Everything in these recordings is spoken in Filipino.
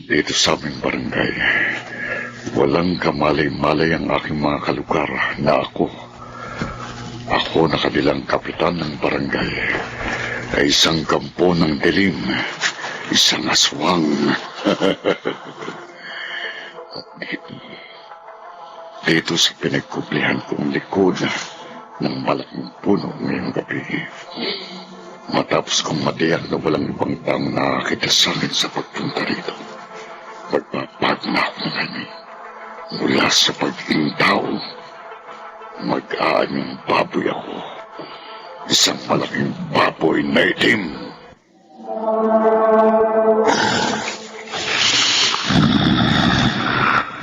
Dito sa aming barangay, walang kamalay-malay ang aking mga kalugar na ako na kanilang kapitan ng barangay, ay isang kampo ng dilim, isang aswang. At dito sa pinagkublihan kong likod ng malaking puno ngayong gabi, matapos kong madiyak na walang ibang taong nakakita sa akin sa pagpunta rito, magpapag na ako ng amin. Mula sa pagiging tao, mag-aanyong baboy ako. Isang malaking baboy na itim.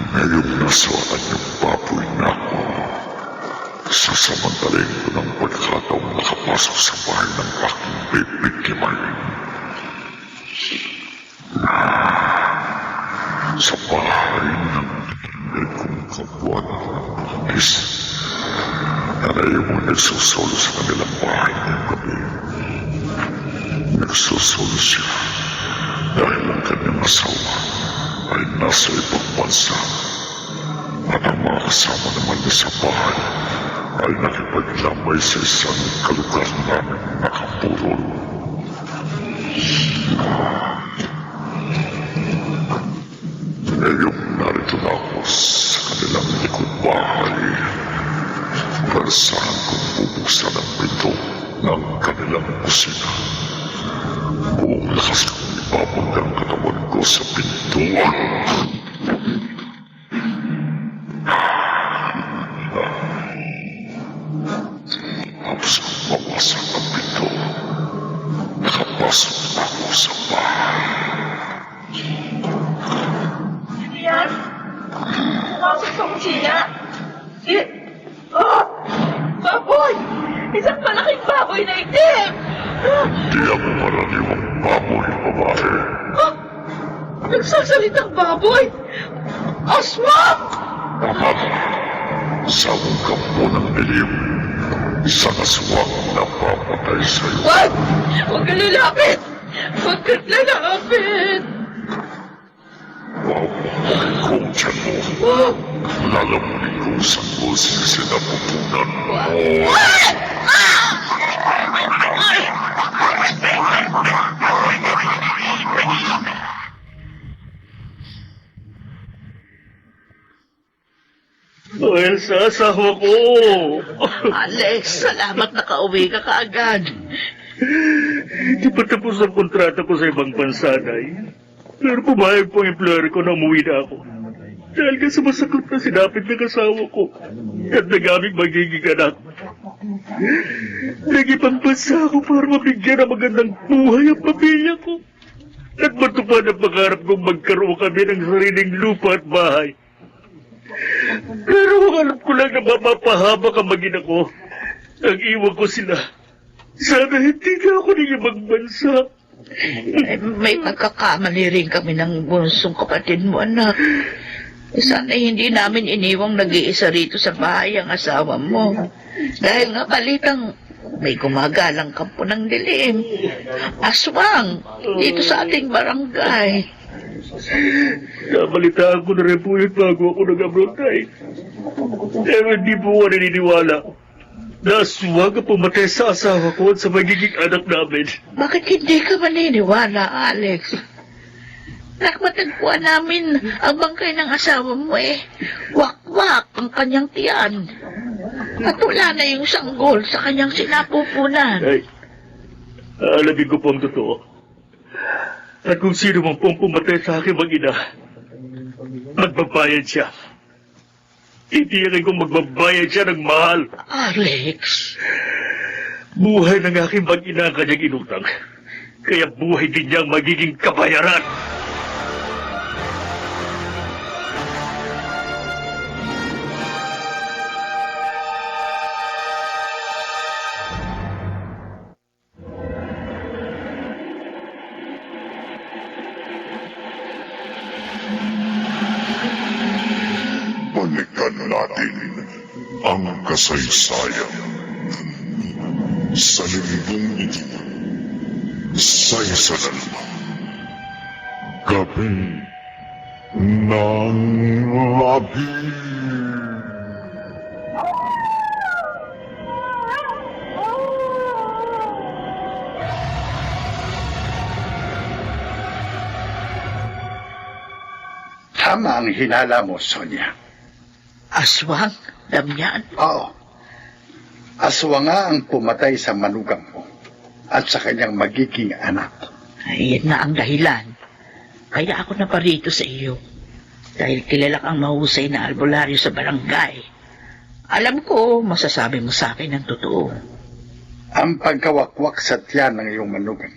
Ngayong nasuotan yung baboy na ako, sasamantalin ko ng pagkataong nakapasok sa bahay ng aking bibigkiman. Sa bahay ng kong kapwa na is nanay mo nagsusolo sa kanilang bahay ngayong gabi. Nagsusolo siya dahil ang kanyang asawa ay nasa ibang bansa at ang mga kasama naman niya sa bahay ay nakipaglamay sa isang kalugar namin nakapurol. Ngayong narito na ako sa kanilang likod bahay, persahan kong bubuksan ang pinto ng kanilang kusina. Buong lakas kong ibabag ang katawan ko sa pintuan. Tapos kong mawasak ang pinto, nakapasok na ako sa bahay. Yan! Pumasok sa kusina! Baboy! Isang malaking baboy na itim! Di ako karaniwang baboy, babae. Nagsasalitang baboy! Aswang! Tama ka. Sa akong kampo ng dilim, isang aswang na papatay sa'yo. Wag! Huwag ka lalapit! Huwag ka lalapit! Wawawagin ko ang tiyan mo. Lalamunin ko ang sanggol sa sinapupunan mo. Dahil sa asawa ko. Alex, salamat nakauwi ka kaagad. Di pa tapos ang kontrata ko sa ibang bansa, Day. Pero pumayag po ang employer ko na umuwi na ako. Dahil ka sa masakot na sinapit ng asawa ko at nagamit magiging anak. Nag-ibang bansa ako para mabigyan ng magandang buhay ang pamilya ko. At matupad ang pangarap kong magkaroon kami ng sariling lupa at bahay. Pero alam ko lang na mapapahabak ang magina ko. Nag-iwan ko sila. Sana hindi na ako ng ibang bansa. May pagkakamali rin kami ng bunsong kapatid mo, anak. Sana hindi namin iniwang nag-iisa rito sa bahay ang asawa mo. Dahil nga balitang may gumagalang kampo ng dilim. Aswang, dito sa ating barangay. Nabalitaan ko na rin po yun bago ako nag-abroad, Tay. Pero hindi po ako naniniwala. Naswag ang pumatay sa asawa ko at sa magiging anak namin. Bakit hindi ka maniniwala, Alex? Nakmatagpuan namin ang bangkay ng asawa mo eh. Wak-wak ang kanyang tiyan. At wala na yung sanggol sa kanyang sinapupunan. Ay, alamin ko po ang totoo. At kung sino man pong pumatay sa aking mag-ina, magbabayad siya. Itiyakin kong magbabayad siya ng mahal. Alex, Buhay ng aking mag-ina ang kanyang inutang. Kaya buhay din niya ang magiging kabayaran. Balikan natin ang kasaysayan. Sa linggong ito, sa isa na naman, gabi ng labi. Tama ang hinala mo, Sonia. Aswang? Damian? Oo. Aswa nga ang pumatay sa manugang mo at sa kanyang magiging anak. Ay, yan na ang dahilan. Kaya ako naparito sa iyo. Dahil kilala kang mahusay na albularyo sa barangay. Alam ko, masasabi mo sa akin ang totoo. Ang pagkawakwak sa tiyan ng iyong manugang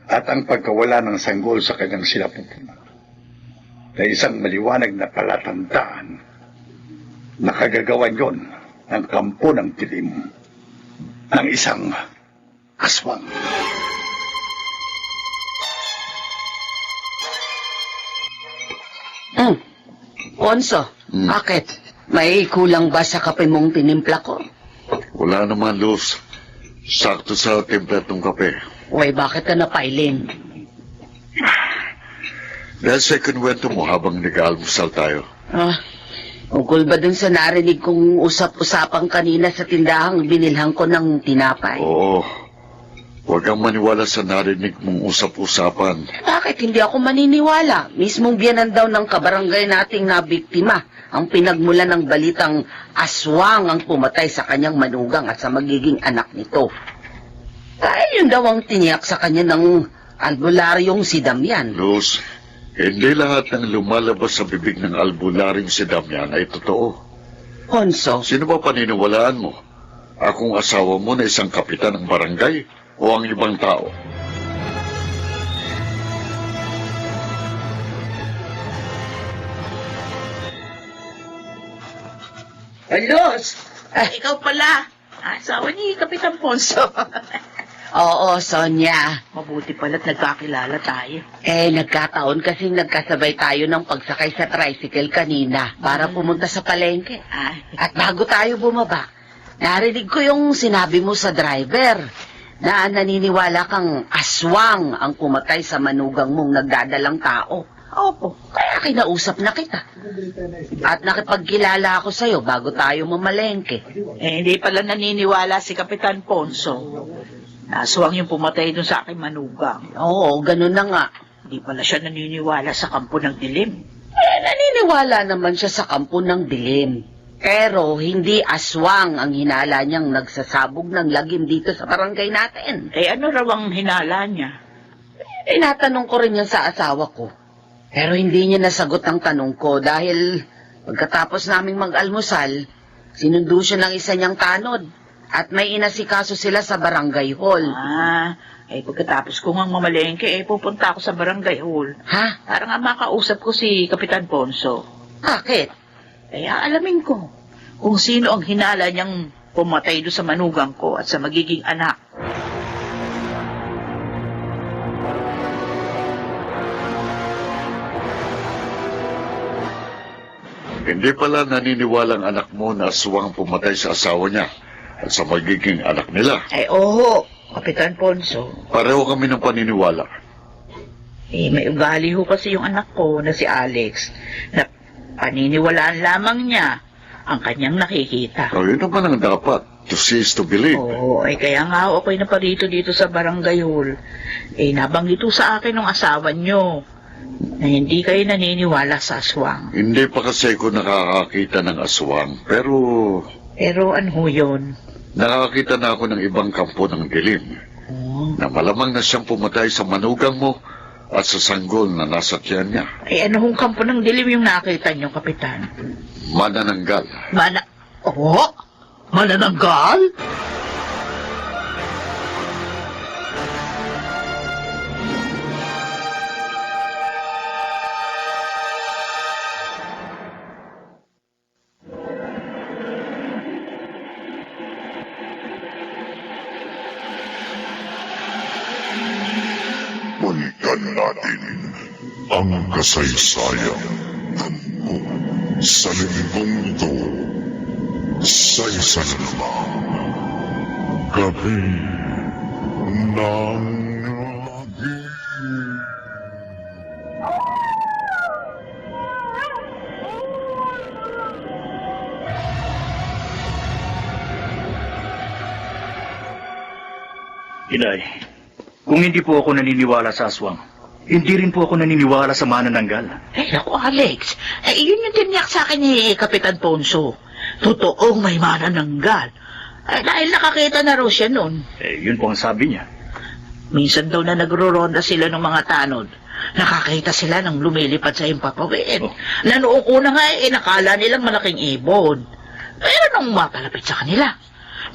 at ang pagkawala ng sanggol sa kanyang sinapupunan na isang maliwanag na palatandaan na kagagawan yon ng kampo ng dilim ng isang aswang. Ponso, bakit? May kulang ba sa kape mong tinimpla ko? Wala naman, Luz. Sakto sa timpla ng kape. Uy, bakit ka napailing? Dahil sa ikinwento mo habang nag-almusal tayo. Ukol ba dun sa narinig kong usap-usapang kanina sa tindahang binilhan ko ng tinapay? Oo. Huwag kang maniwala sa narinig mong usap-usapan. Bakit hindi ako maniniwala? Mismong biyanan daw ng kabarangay nating nabiktima ang pinagmula ng balitang aswang ang pumatay sa kanyang manugang at sa magiging anak nito. Dahil yun daw ang tiniyak sa kanya ng albularyong si Damian. Luz, hindi lahat ng lumalabas sa bibig ng albularyong si Damian ay totoo. Ponso, Sino ba paniniwalaan mo? Akong asawa mo na isang kapitan ng barangay o ang ibang tao? Alos! Ikaw pala. Asawa ni Kapitan Ponso. oo, Sonia. Mabuti pala't nagkakilala tayo. Nagkataon kasing nagkasabay tayo ng pagsakay sa tricycle kanina para pumunta sa palengke. At bago tayo bumaba, narinig ko yung sinabi mo sa driver na naniniwala kang aswang ang pumatay sa manugang mong nagdadalang tao. Opo, kaya kinausap na kita. At nakipagkilala ako sa'yo bago tayo mamalengke. Hindi pala naniniwala si Kapitan Ponso. Naswang yung pumatay dun sa aking manugang. Oo, ganun na nga. Hindi pala siya naniniwala sa kampo ng dilim. Naniniwala naman siya sa kampo ng dilim. Pero hindi aswang ang hinala niyang nagsasabog ng lagim dito sa barangay natin. Ano raw ang hinala niya? Natanong ko rin yan sa asawa ko. Pero hindi niya nasagot ang tanong ko dahil pagkatapos naming mag-almusal, sinundo siya ng isa niyang tanod at may inasikaso sila sa barangay hall. Pagkatapos ko ngang mamalengke, pupunta ako sa barangay hall. Ha? Para nga makausap ko si Kapitan Ponso. Bakit? Alamin ko kung sino ang hinala niyang pumatay doon sa manugang ko at sa magiging anak. Hindi pala naniniwalang anak mo na aswang pumatay sa asawa niya at sa magiging anak nila. Oo, Kapitan Ponso. Pareho kami ng paniniwala. May ugali ho kasi yung anak ko na si Alex na paniniwalaan lamang niya ang kanyang nakikita. Yun naman ang dapat. To see is to believe. Oo, kaya nga ako'y naparito dito sa barangay hall. Nabanggit ho sa akin ng asawa niyo na hindi kayo naniniwala sa aswang. Hindi pa kasi ako nakakakita ng aswang, pero ano ho yun? nakakita na ako ng ibang kampo ng dilim na malamang na siyang pumatay sa manugang mo at sa sanggol na nasa tiyan niya. Ano hong kampo ng dilim yung nakita niyo, Kapitan? Manananggal. Manananggal? Balikan natin ang kasaysayan mo sa linggong ito sa isa na namang gabi ng lagi. Inay, kung hindi po ako naniniwala sa aswang, hindi rin po ako naniniwala sa manananggal. Naku, Alex. Yun yung tiniyak sa akin ni Kapitan Ponso. Totoong may manananggal. Dahil nakakita na raw siya noon. Yun po ang sabi niya. Minsan daw na nagro-ronda sila ng mga tanod. Nakakita sila ng lumilipad sa himpapawid. Oh. Na noong una nga nakala nilang malaking ibon. Pero nung mapalapit sa kanila,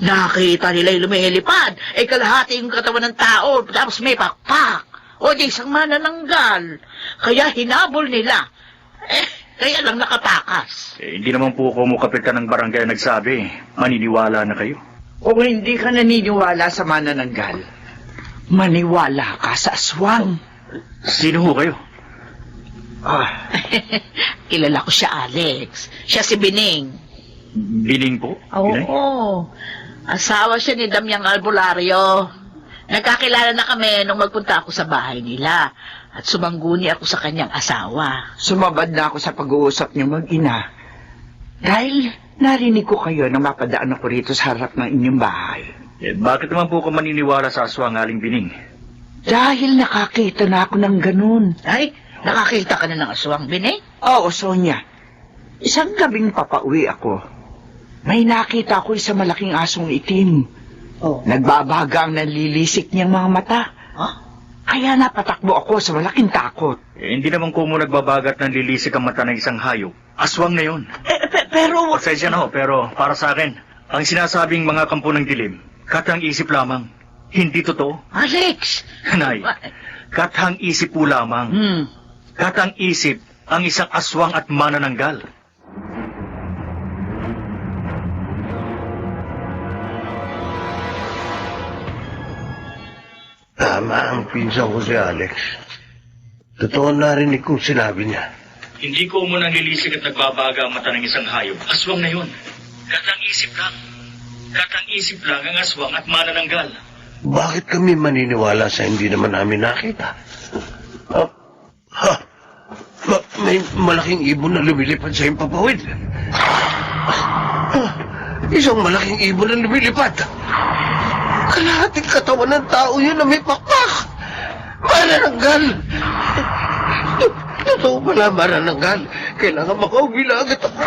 nakita nila yung lumilipad. Kalahati yung katawan ng tao, tapos may pakpak. O di isang manananggal. Kaya hinabol nila. Kaya lang nakatakas. Hindi naman po ako kapitan ng barangay nagsabi. Maniniwala na kayo. Kung hindi ka naniniwala sa manananggal, maniwala ka sa aswang. Sino ho kayo? Kilala ko siya, Alex. Siya si Bining. Bining po? Oo. Inay? Asawa siya ni Damiang Albulario. Nagkakilala na kami nung magpunta ako sa bahay nila. At sumangguni ako sa kanyang asawa. Sumabad na ako sa pag-uusap niyo mag-ina. Dahil narinig ko kayo na mapadaan ako rito sa harap ng inyong bahay. Bakit naman po ako maniniwala sa aswang aling Bining? Dahil nakakita na ako ng ganun. Ay, nakakita ka na ng aswang, Bining? Oo, Sonia. Isang gabing papauwi ako. May nakita ko isang malaking asong itim. Oh. Nagbabaga ang nanlilisik niyang mga mata. Huh? Kaya napatakbo ako sa malaking takot. Hindi naman ko mo nagbabagat ng lilisik ang mata ng isang hayop. Aswang na yun. Pero... Pasensya na ho, pero para sa akin, ang sinasabing mga kampo ng dilim, katang isip lamang. Hindi totoo. Alex! Nay, katang isip po lamang. Katang isip ang isang aswang at manananggal. Tama ang pinsan ko si Alex. Totoo narinig kong sinabi niya. Hindi ko mo nang lilisik at nagbabaga ang mata ng isang hayop. Aswang na yun. Katang isip lang. Katang isip lang ang aswang at manananggal. Bakit kami maniniwala sa hindi naman namin nakita? May malaking ibon na lumilipad sa himpapawid. Isang malaking ibon na lumilipad. Kalahating katawan ng tao yun na may pakpak. Manananggal. Totoo pala, manananggal. Kailangan makauwi na agad ako.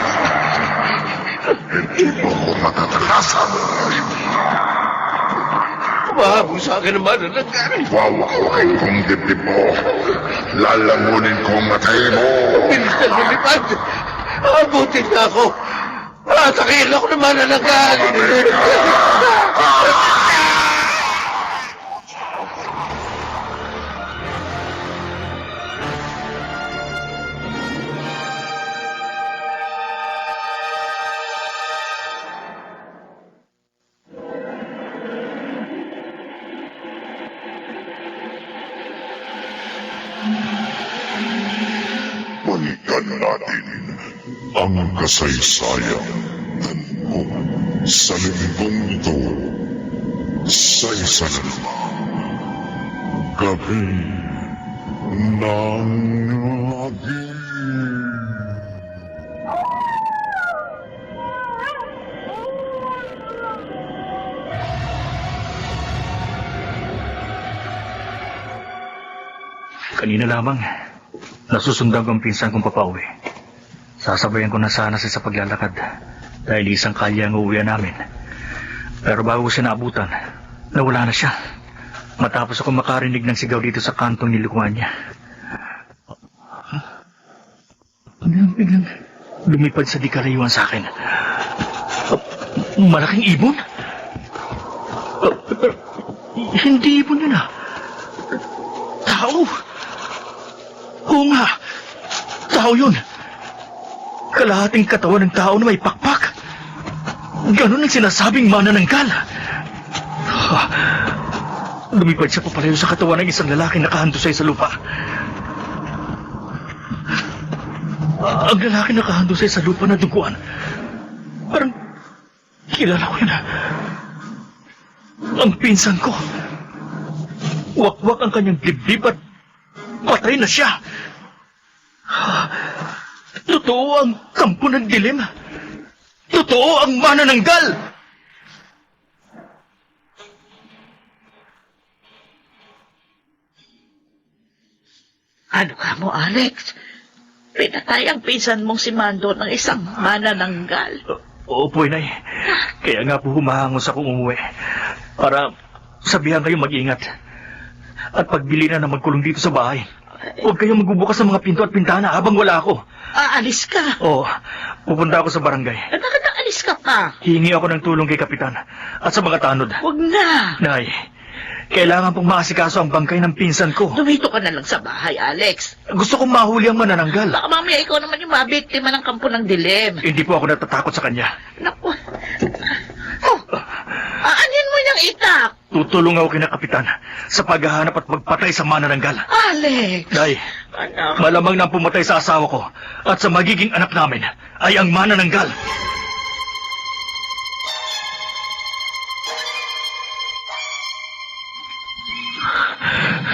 Hindi mo ko matatakasan. Mahabol sa akin ang manananggal. Wawakukin kong dibdib mo. Lalamunin ko ang matay mo. Bilis na lumipad. Abutin na ako. Atakin ako ng manananggal. Balikan natin ang kasaysayan mo sa linggong ito sa isa na naman gabi ng agil. Kanina lamang, nasusundan ko ang pinsan kong papauwi. Sasabayan ko na sana siya sa paglalakad dahil isang kalye ang uuwian namin. Pero bago ko siya naabutan, nawala na siya. Matapos ako makarinig ng sigaw dito sa kantong nilikuan niya. Biglang lumipad sa di kalayuan sa akin. Malaking ibon? Hindi ibon yun ah. Tao! Oo nga! Tao yun! Kalahating katawan ng tao na may pakpak. Ganun ang sinasabing manananggal. Lumipad siya papalayo sa katawan ng isang lalaki nakahandusay sa lupa. Ang lalaki nakahandusay sa lupa na duguan. Parang kilala ko yun. Ang pinsan ko. Wakwak ang kanyang dibdib at patay na siya. Totoo ang kampo ng dilim. Totoo ang manananggal. Ano ka mo, Alex? Pinatay ang pinsan mong si Mando ng isang manananggal. Opo, Inay. Kaya nga po humahangos akong umuwi. Para sabihan kayo mag-ingat. At pagbili na magkulong dito sa bahay, huwag kayong magbubukas ng mga pinto at pintana habang wala ako. Aalis ka? Oo, pupunta ako sa barangay. Bakit aalis ka pa? Hihingi ako ng tulong kay Kapitan at sa mga tanod. Huwag na. Nay, kailangan pong maasikaso ang bangkay ng pinsan ko. Dumito ka na lang sa bahay, Alex. Gusto kong mahuli ang manananggal. Baka mamaya ikaw naman yung mabiktima ng kampo ng dilim. Hindi po ako natatakot sa kanya. Naku. Oh, aanin mo niyang itak. Tutulong ako kina Kapitan sa paghahanap at magpatay sa manananggal. Alex. Nay, Anak. malamang na ang pumatay sa asawa ko at sa magiging anak namin ay ang manananggal.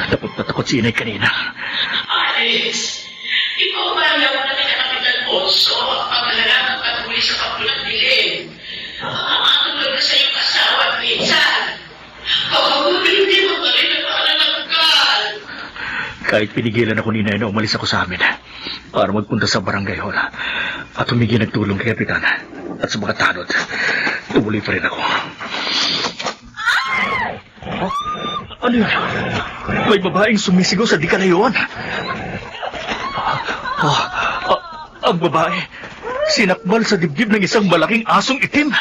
Takot na takot si Inay kanina. Alex, ikaw ba ang yawan natin ang Kapitan Oso ang malalaman at huli sa kampo ng dilim? Makakatulog na sa iyong asawa at pinsan. Hindi mo pa rin ang manananggal. Kahit pinigilan ako ni Inay na umalis ako sa amin para magpunta sa barangay hall at humingi ng tulong kay Kapitan at sa mga tanod, tumuloy pa rin ako. Ano yun? May babaeng sumisigaw sa di kalayuan. Ang babae, sinakbal sa dibdib ng isang malaking asong itim.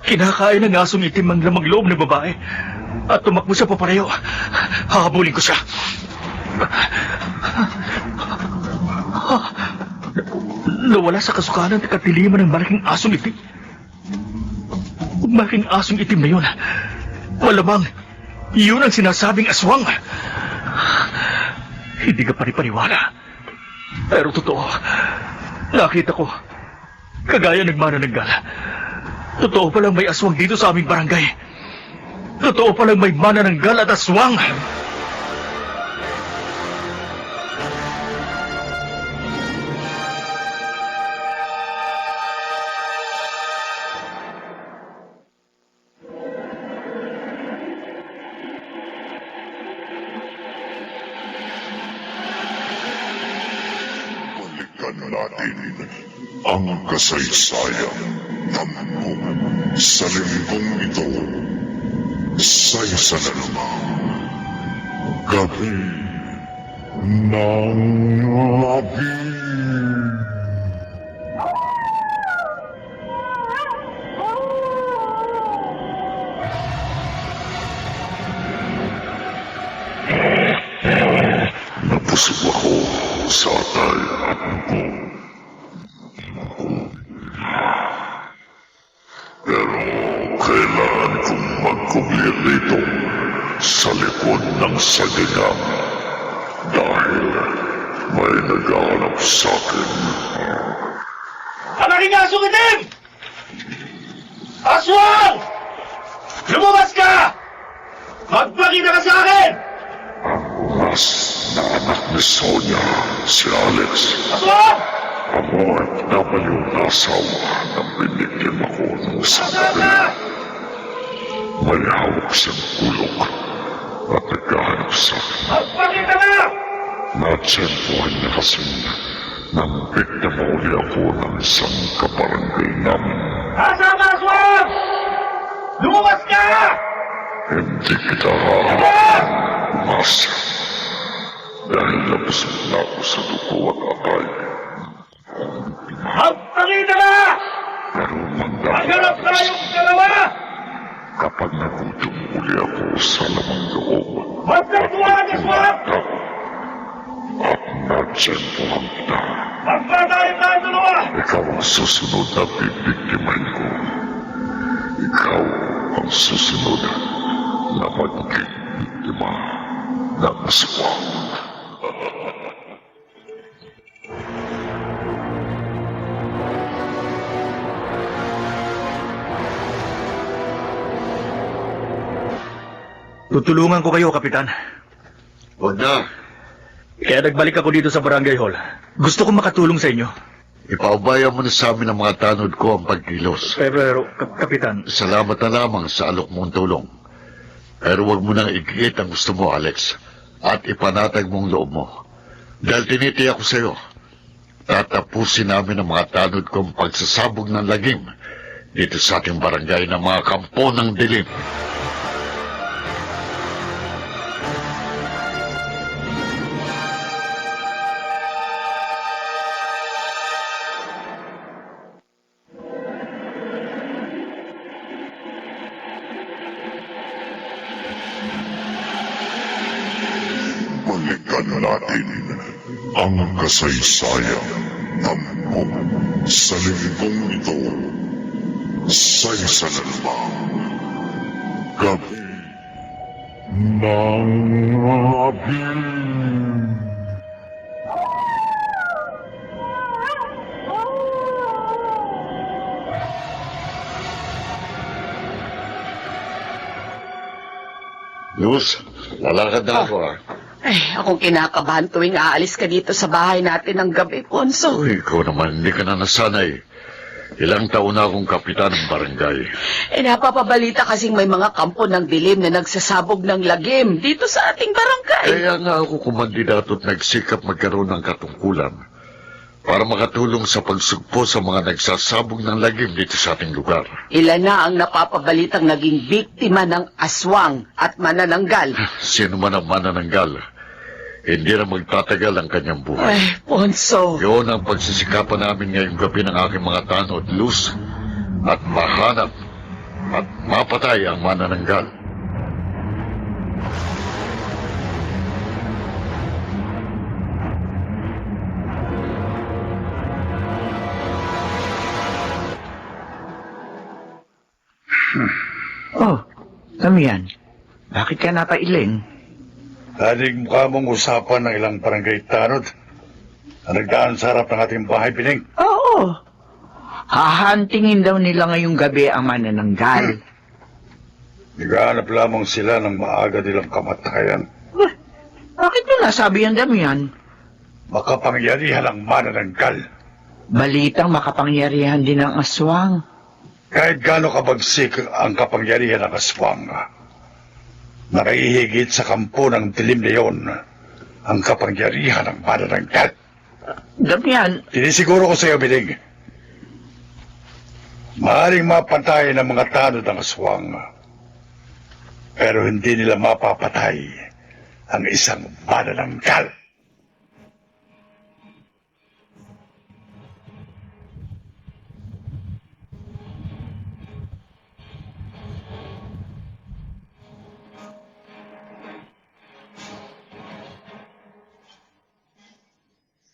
Kinakain ng asong itim ang lamang loob ng babae at tumakbo siya papareho. Hahabulin ko siya. Nawala sa kasukanan at katiliman ng malaking asong itim. Malaking asong itim na yun. Malamang, yun ang sinasabing aswang. Hindi ka paniwala. Pero totoo, nakita ko, kagaya ng manananggal. Totoo palang may aswang dito sa aming barangay. Totoo palang may manananggal at aswang. Balikan natin ang kasaysayan ng sa linggong ito. Sa isa na naman, gabi ng labi. Napusog ako sa atay at ko. Pero kailangan kong magkublir dito sa likod ng saginang dahil may naghahanap sa akin. Ang aking asong itim! Aswang! Lumabas ka! Magpakita ka sa akin! Mas na anak ni Sonia, si Alex. Aswang! Ako at W na asawa ng binigyan ako ng isang gabi. May hawak siyang kulok at naghahanap sa akin. Magpakita ka! Natsempuhan niya kasi nang biktima uli ako ng isang kabarangay namin. Asama, Aswang! Lumabas ka! Hindi kita haharapin, Masa. Dahil nabusog na ako sa dugo at atay. Magpakita ka! Pero Maghanap tayong dalawa! kapag nagutom uli ako sa lamang loob Magkatuwag, Aswang! at natsempuhan kita, Magpatayo tayo dalawa! ikaw ang susunod na bibiktimahin ko. Ikaw ang susunod na magiging biktima ng aswang. Tutulungan ko kayo, Kapitan. Huwag na. Kaya nagbalik ako dito sa barangay hall. Gusto kong makatulong sa inyo. Ipaubaya mo na sa amin ang mga tanod ko ang pagkilos. Pero Kapitan, Salamat na lamang sa alok mong tulong. Pero huwag mo nang igiit ang gusto mo, Alex. At ipanatag mong loob mo. Dahil tinitiyak ko sa iyo, tatapusin namin ang mga tanod kong pagsasabog ng lagim dito sa ating barangay ng mga kampo ng dilim. Balikan natin ang kasaysayan ng sa linggong ito sa isa na naman gabi ng abil. Luz, lalakad na ako, ha? Ay, akong kinakabahan tuwing aalis ka dito sa bahay natin ng gabi, Ponso. Uy, ikaw naman, hindi ka na nasanay. Ilang taon na akong kapitan ng barangay. Napapabalita kasing may mga kampo ng dilim na nagsasabog ng lagim dito sa ating barangay. Kaya nga ako kumandidato at nagsikap magkaroon ng katungkulan para makatulong sa pagsugpo sa mga nagsasabog ng lagim dito sa ating lugar. Ilan na ang napapabalitang naging biktima ng aswang at manananggal. Sino man ang manananggal, hindi na magtatagal ang kanyang buhay. Ay, Ponso. Yun ang pagsisikapan namin ngayong gabi ng aking mga tanod, Luz, at mahanap at mapatay ang manananggal. Oh, Damian, bakit ka napailing? Daling mukha mong usapan ng ilang barangay tanod na nagdaan sa harap ng ating bahay, Pining. Oo. Hahantingin daw nila ngayong gabi ang manananggal. Naghahanap lamang sila ng maaga nilang kamatayan. Bakit mo nasabi yan, Damian? Makapangyarihan ang manananggal. Balitang makapangyarihan din ang aswang. Kahit gaano kabagsik ang kapangyarihan ng aswang, nakahihigit sa kampo ng dilim na yon ang kapangyarihan ng manananggal. Damian, Tinisiguro ko sa iyo, Biling. Maaaring mapatay ng mga tanod ng aswang, pero hindi nila mapapatay ang isang manananggal.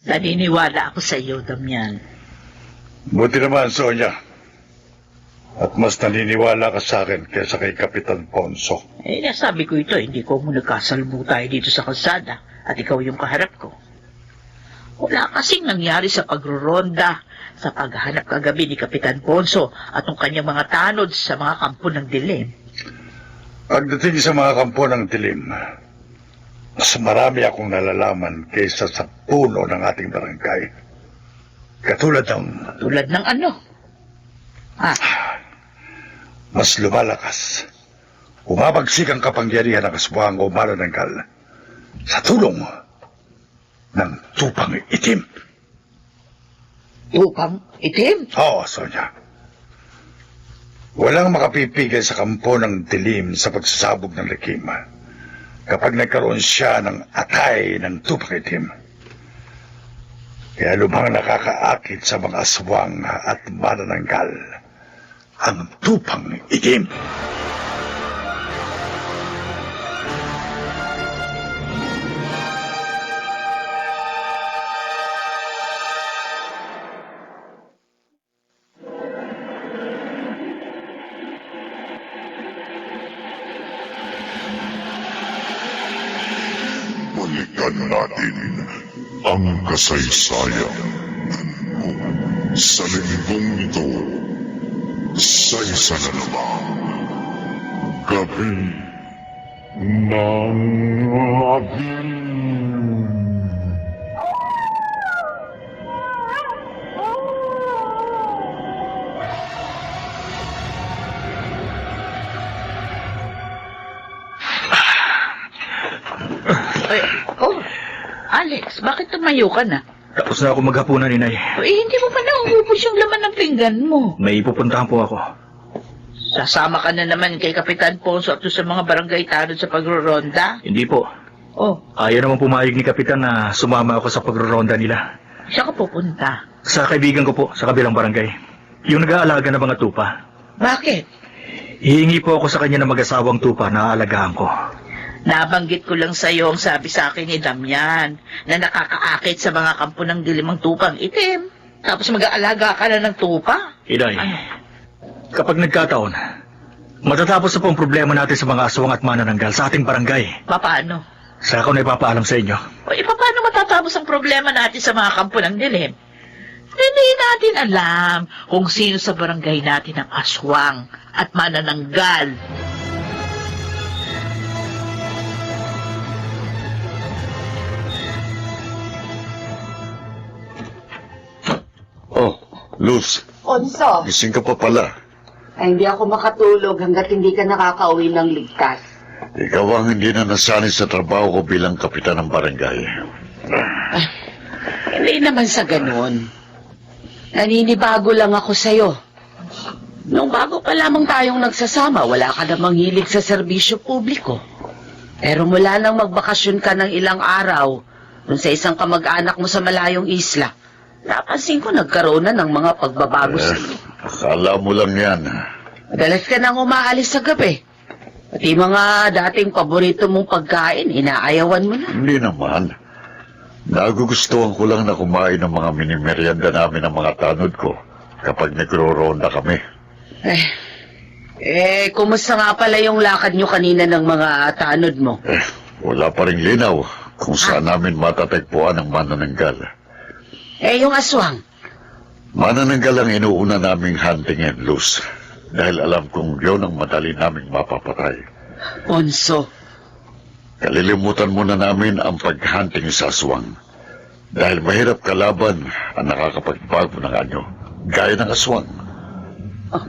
Naniniwala ako sa iyo, Damian. Buti naman, Sonia. At mas naniniwala ka sa akin kaysa kay Kapitan Ponso. Nasabi ko ito, hindi ko mo nagkasalbo tayo dito sa kalsada at ikaw yung kaharap ko. Wala kasing nangyari sa pagroronda, sa paghahanap kagabi ni Kapitan Ponso at ng kanyang mga tanod sa mga kampo ng dilim. Pagdating sa mga kampo ng dilim, mas marami akong nalalaman kaysa sa puno ng ating barangay. Katulad ng Tulad ng ano? mas lumalakas. Umabagsik ang kapangyarihan ng aswang o manananggal sa tulong ng tupang itim. Upang itim? Oo, Sonia. Walang makapipigil sa kampo ng dilim sa pagsasabog ng lagim kapag nagkaroon siya ng atay ng tupang itim. Kaya lubhang nakakaakit sa mga aswang at manananggal ang tupang itim. Balikan natin ang kasaysayan ng sa linggong ito sa isa na naman gabi ng abil. Oh, Alex, bakit tumayo ka na? Tapos na ako maghapunan, Inay. Hindi mo pa nauubos yung laman ng pinggan mo. May pupuntahan po ako. Sasama ka na naman kay Kapitan Ponso at sa mga barangay tanod sa pagroronda? Hindi po. Oh, Ayaw naman pumayag ni Kapitan na sumama ako sa pagroronda nila. saan ka pupunta? Sa kaibigan ko po, sa kabilang barangay. Yung nag-aalaga ng mga tupa. Bakit? Hihingi po ako sa kanya ng mag-asawang tupa na aalagaan ko. Nabanggit ko lang sa'yo ang sabi sa akin ni Damian na nakakaakit sa mga kampo ng dilimang tupang itim. Tapos mag-aalaga ka na ng tupa? Inay, Ano? kapag nagkataon, matatapos na po ang problema natin sa mga aswang at manananggal sa ating barangay. Paano? Sa ako na ipapaalam sa inyo. Paano matatapos ang problema natin sa mga kampo ng dilim? Hindi natin alam kung sino sa barangay natin ang aswang at manananggal. Oh, Luz, Onso, gising ka pa pala. ay hindi ako makatulog hanggat hindi ka nakakauwi ng ligtas. Ikaw ang hindi na nasanay sa trabaho ko bilang kapitan ng barangay. Hindi naman sa ganun. Naninibago lang ako sa'yo. Nung bago pa lamang tayong nagsasama, wala ka namang hilig sa serbisyo publiko. Pero mula nang magbakasyon ka ng ilang araw, dun sa isang kamag-anak mo sa malayong isla, napansin ko nagkaroon na ng mga pagbabago sa'yo. Akala mo lang yan. Madalas ka nang umaalis sa gabi. Pati mga dating paborito mong pagkain, inaayawan mo na. Hindi naman. Nagugustuhan ko lang na kumain ng mga minimeryenda namin ng mga tanod ko kapag nagro-ronda kami. Kumusta nga pala yung lakad nyo kanina ng mga tanod mo? Wala pa rin linaw kung saan namin matatagpuan ang manananggal. Yung aswang. Manananggal ang inuuna naming huntingin, Luz. Dahil alam kong yun ang madali naming mapapatay. Ponso, Kalilimutan muna namin ang paghunting sa aswang. Dahil mahirap kalaban ang nakakapagbago ng anyo, gaya ng aswang,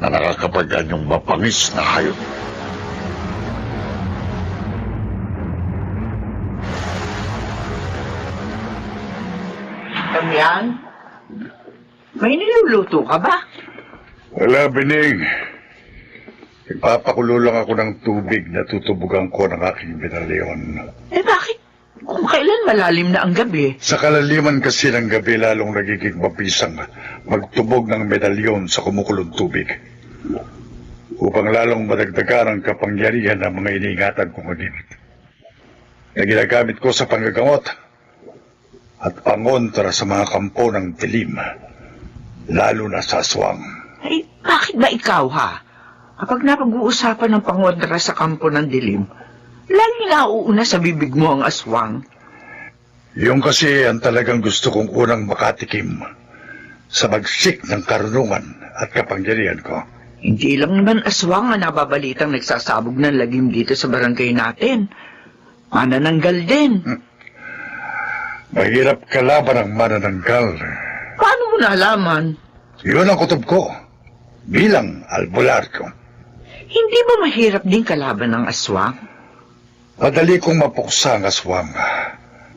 na nakakapag-anyong mapangis na hayop. Damian? May niluluto ka ba? Wala, Bining. Ipapakulo lang ako ng tubig na tutubugan ko ng aking medalyon. Bakit? Kung kailan malalim na ang gabi. Sa kalaliman kasi ng gabi lalong nagiging mabisang magtubog ng medalyon sa kumukulong tubig. Upang lalong madagdagan ang kapangyarihan ng mga iniingatan kong agimit. Na ginagamit ko sa panggagamot at pangontra sa mga kampo ng dilim, lalo na sa aswang. Bakit ba ikaw, ha? Kapag napag-uusapan ng pangontra sa kampo ng dilim, lagi nauuna sa bibig mo ang aswang. Yung kasi ang talagang gusto kong unang makatikim sa bagsik ng karunungan at kapangyarihan ko. Hindi lang naman aswang ang nababalitang nagsasabog ng lagim dito sa barangay natin. Manananggal din. Mahirap kalaban ang manananggal. Paano mo nalaman? Yun ang kutob ko bilang albularyo. Hindi ba mahirap din kalaban ng aswang? Madali kong mapuksa ang aswang,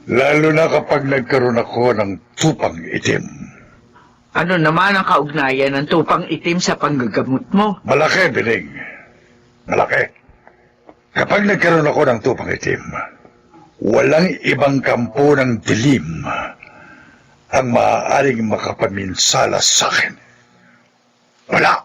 lalo na kapag nagkaroon ako ng tupang itim. Ano naman ang kaugnayan ng tupang itim sa panggagamot mo? Malaki, Biling. Malaki. Kapag nagkaroon ako ng tupang itim, walang ibang kampo ng dilim ang maaaring makapaminsala sa akin. Wala!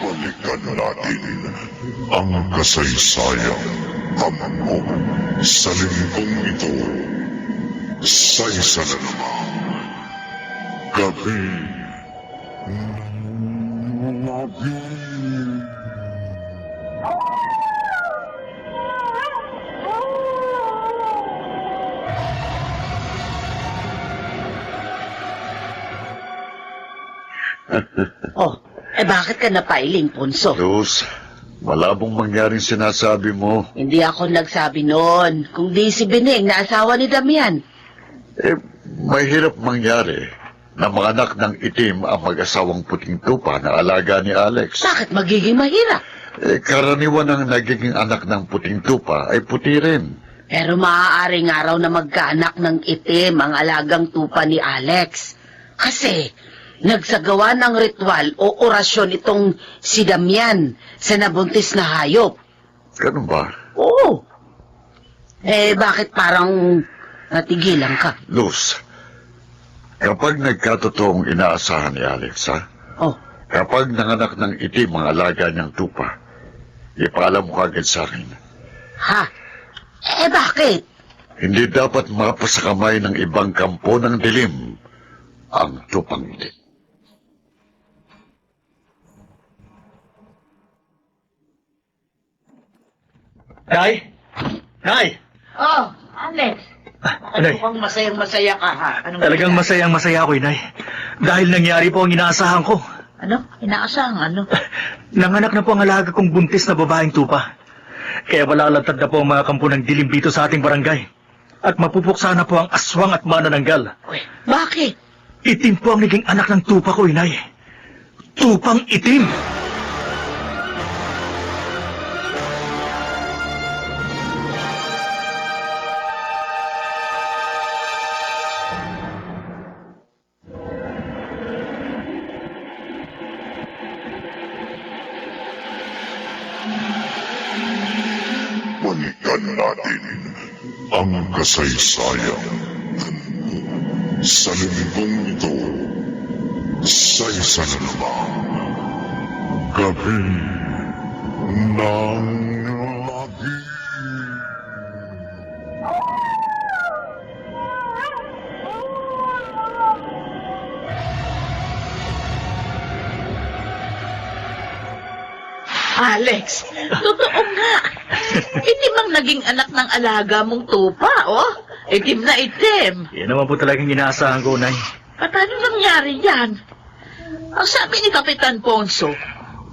Balikan natin ang kasaysayan tampo sa linggong ito sa isa na naman gabi ng gabi. bakit ka napailing, Ponso? Luz, Malabong mangyaring sinasabi mo. Hindi ako nagsabi noon. Kung di si Beneng na asawa ni Damian. Mahirap mangyari na mga anak ng itim ang mag-asawang puting tupa na alaga ni Alex. Bakit magiging mahirap? Karaniwan ang nagiging anak ng puting tupa ay puti rin. Pero maaaring araw na magkaanak ng itim ang alagang tupa ni Alex. Kasi nagsagawa ng ritual o orasyon itong si Damian sa nabuntis na hayop. Ganun ba? Oo. Bakit parang natigilan ka? Luz, kapag nagkatotoong inaasahan ni Alex, ha? Oh, Kapag nanganak ng itim ang alaga niyang tupa, ipaalam mo kagad sa akin. ha? Bakit? Hindi dapat mapasakamay ng ibang kampo ng dilim ang tupang itim. Nay? Nay! Oh, Alex. Nay, Mukhang masayang-masaya ka, ha? Anong talagang nangyari? masayang-masaya ako, Inay. Dahil nangyari po ang inaasahan ko. Ano? Inaasahan, ano? Nanganak na po ang alaga kong buntis na babaeng tupa. Kaya malalantad na po ang mga kampo ng dilim dito sa ating barangay. At mapupuksa na po ang aswang at manananggal. Uy, bakit? Itim po ang naging anak ng tupa ko, Inay. Tupang itim! Balikan natin ang kasaysayan sa linggong ito sa isa na namang gabi ng lagi. Alex, totoo nga. Itim ang naging anak ng alaga mong tupa, oh. Itim na itim. Yan naman po talagang inaasahan ko, Nay. Paano nangyari yan? Ang sabi ni Kapitan Ponso,